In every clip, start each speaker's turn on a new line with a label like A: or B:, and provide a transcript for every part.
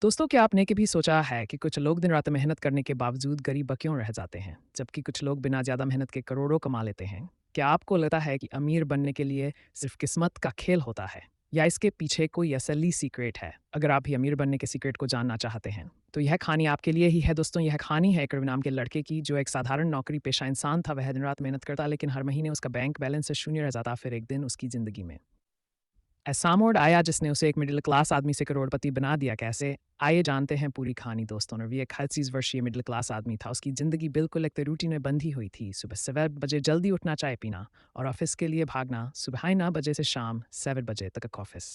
A: दोस्तों, क्या आपने कभी सोचा है कि कुछ लोग दिन रात मेहनत करने के बावजूद गरीब क्यों रह जाते हैं, जबकि कुछ लोग बिना ज़्यादा मेहनत के करोड़ों कमा लेते हैं? क्या आपको लगता है कि अमीर बनने के लिए सिर्फ किस्मत का खेल होता है, या इसके पीछे कोई असली सीक्रेट है? अगर आप भी अमीर बनने के सीक्रेट को जानना चाहते हैं, तो यह कहानी आपके लिए ही है। दोस्तों, यह कहानी है एक रवि नाम के लड़के की, जो एक साधारण नौकरी पेशा इंसान था। वह दिन रात मेहनत करता, लेकिन हर महीने उसका बैंक बैलेंस से शून्य रह जाता। फिर एक दिन उसकी ज़िंदगी में ऐसा मोड़ आया जिसने उसे एक मिडिल क्लास आदमी से करोड़पति बना दिया। कैसे? आइए जानते हैं पूरी कहानी। दोस्तों, रवि एक 38 वर्षीय मिडिल क्लास आदमी था। उसकी ज़िंदगी बिल्कुल एक रूटीन में बंधी हुई थी। सुबह 7 बजे जल्दी उठना, चाय पीना और ऑफिस के लिए भागना। सुबह 9 बजे से शाम 7 बजे तक ऑफिस।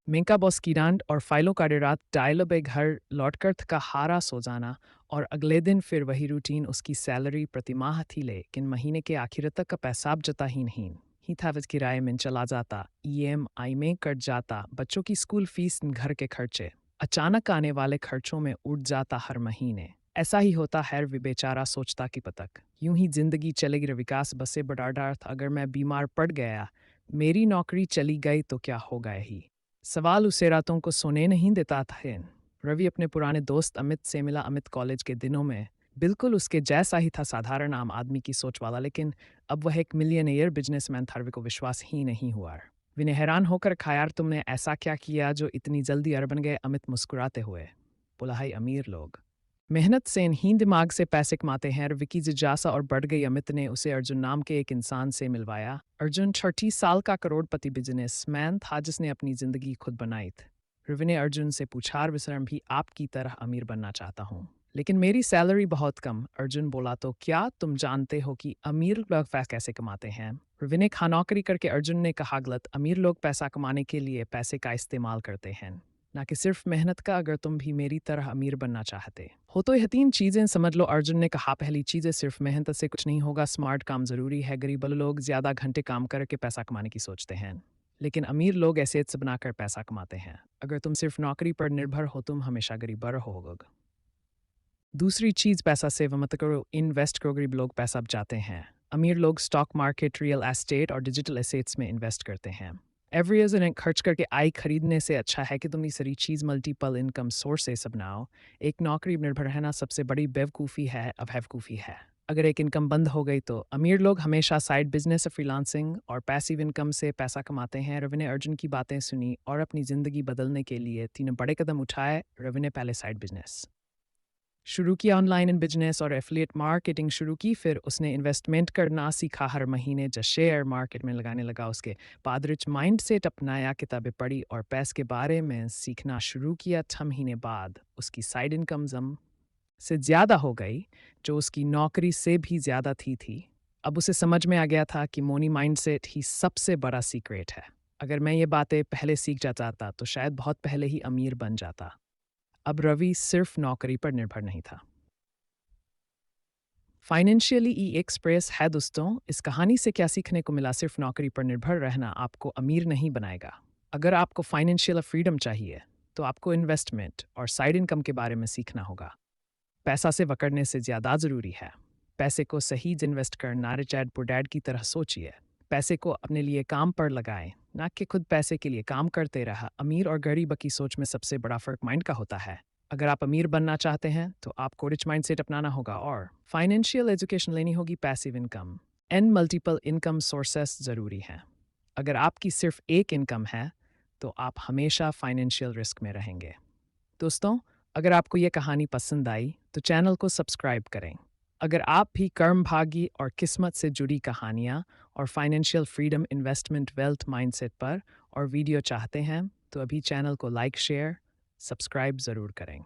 A: मेंका बॉस की डांट और फाइलों का रात, डायलो पे घर लौटकर थका हारा सो जाना, और अगले दिन फिर वही रूटीन। उसकी सैलरी प्रतिमाह थी, लेकिन महीने के आखिर तक का पैसा बचता ही था। वज किराए में चला जाता, ईएमआई में कट जाता, बच्चों की स्कूल फीस, घर के खर्चे, अचानक आने वाले खर्चों में उड़ जाता हर महीने। ऐसा ही होता है। वे बेचारा सोचता कि पतक यूं ही जिंदगी चलेगी। विकास बसे बड़ा डर था, अगर मैं बीमार पड़ गया, मेरी नौकरी चली गई तो क्या होगा? ही सवाल उसे रातों को सोने नहीं देता था। रवि अपने पुराने दोस्त अमित से मिला। अमित कॉलेज के दिनों में बिल्कुल उसके जैसा ही था, साधारण आम आदमी की सोच वाला, लेकिन अब वह एक मिलियनेयर बिजनेसमैन था। रवि को विश्वास ही नहीं हुआ। विनय हैरान होकर कहा, यार तुमने ऐसा क्या किया जो इतनी जल्दी अरब बन गए? अमित मुस्कुराते हुए बोला, हाई अमीर लोग मेहनत से ही दिमाग से पैसे कमाते हैं। विकी जिज्ञासा और बढ़ गई। अमित ने उसे अर्जुन नाम के एक इंसान से मिलवाया। अर्जुन 30 साल का करोड़पति बिजनेसमैन था, जिसने अपनी जिंदगी खुद बनाई थी। रवि ने अर्जुन से पूछा, विक्रम भी आपकी तरह अमीर बनना चाहता हूँ, लेकिन मेरी सैलरी बहुत कम। अर्जुन बोला, तो क्या तुम जानते हो कि अमीर लोग पैसा कैसे कमाते हैं? रवि ने कहा, नौकरी करके। अर्जुन ने कहा, गलत। अमीर लोग पैसा कमाने के लिए पैसे का इस्तेमाल करते हैं, ना कि सिर्फ मेहनत का। अगर तुम भी मेरी तरह अमीर बनना चाहते हो तो यह 3 चीजें समझ लो। अर्जुन ने कहा, पहली चीज़ है, सिर्फ मेहनत से कुछ नहीं होगा, स्मार्ट काम जरूरी है। गरीब लोग ज्यादा घंटे काम करके पैसा कमाने की सोचते हैं, लेकिन अमीर लोग एसेट्स बनाकर पैसा कमाते हैं। अगर तुम सिर्फ नौकरी पर निर्भर हो, तुम हमेशा गरीब रहोगे। दूसरी चीज, पैसा सेव मत करो, इन्वेस्ट करो। गरीब लोग पैसा बचाते हैं, अमीर लोग स्टॉक मार्केट, रियल एस्टेट और डिजिटल एसेट्स में इन्वेस्ट करते हैं। एवरी ईयर खर्च करके आई खरीदने से अच्छा है कि तुम ये सारी चीज़ मल्टीपल इनकम सोर्सेस अपनाओ। एक नौकरी पर निर्भर रहना सबसे बड़ी बेवकूफ़ी है। अब बेवकूफ़ी है, अगर एक इनकम बंद हो गई तो। अमीर लोग हमेशा साइड बिजनेस, फ्रीलांसिंग और पैसिव इनकम से पैसा कमाते हैं। रवि ने अर्जुन की बातें सुनी और अपनी ज़िंदगी बदलने के लिए 3 बड़े कदम उठाए। रवि ने पहले साइड बिजनेस शुरू किया, ऑनलाइन इन बिजनेस और एफिलिएट मार्केटिंग शुरू की। फिर उसने इन्वेस्टमेंट करना सीखा, हर महीने जो शेयर मार्केट में लगाने लगा। उसके बाद रिच माइंडसेट अपनाया, किताबें पढ़ी और पैसे के बारे में सीखना शुरू किया। 6 महीने बाद उसकी साइड इनकम जम से ज़्यादा हो गई, जो उसकी नौकरी से भी ज़्यादा थी। अब उसे समझ में आ गया था कि मोनी माइंडसेट ही सबसे बड़ा सीक्रेट है। अगर मैं ये बातें पहले सीख जाता तो शायद बहुत पहले ही अमीर बन जाता। अब रवि सिर्फ नौकरी पर निर्भर नहीं था। फाइनेंशियली ई एक्सप्रेस है। दोस्तों, इस कहानी से क्या सीखने को मिला? सिर्फ नौकरी पर निर्भर रहना आपको अमीर नहीं बनाएगा। अगर आपको फाइनेंशियल फ्रीडम चाहिए, तो आपको इन्वेस्टमेंट और साइड इनकम के बारे में सीखना होगा। पैसा से वकड़ने से ज़्यादा ज़रूरी है पैसे को सही इन्वेस्ट करना। रिच डैड पुअर डैड की तरह सोचिए, पैसे को अपने लिए काम पर लगाएं, ना कि खुद पैसे के लिए काम करते रहा। अमीर और गरीब की सोच में सबसे बड़ा फ़र्क माइंड का होता है। अगर आप अमीर बनना चाहते हैं तो आपको रिच माइंडसेट अपनाना होगा और फाइनेंशियल एजुकेशन लेनी होगी। Passive income and multiple income sources ज़रूरी हैं। अगर आपकी सिर्फ एक इनकम है, तो आप हमेशा फाइनेंशियल रिस्क में रहेंगे। दोस्तों, अगर आपको ये कहानी पसंद आई तो चैनल को सब्सक्राइब करें। अगर आप भी कर्मभागी और किस्मत से जुड़ी कहानियाँ और financial freedom, investment, wealth mindset पर और वीडियो चाहते हैं, तो अभी चैनल को लाइक, शेयर, सब्सक्राइब ज़रूर करें।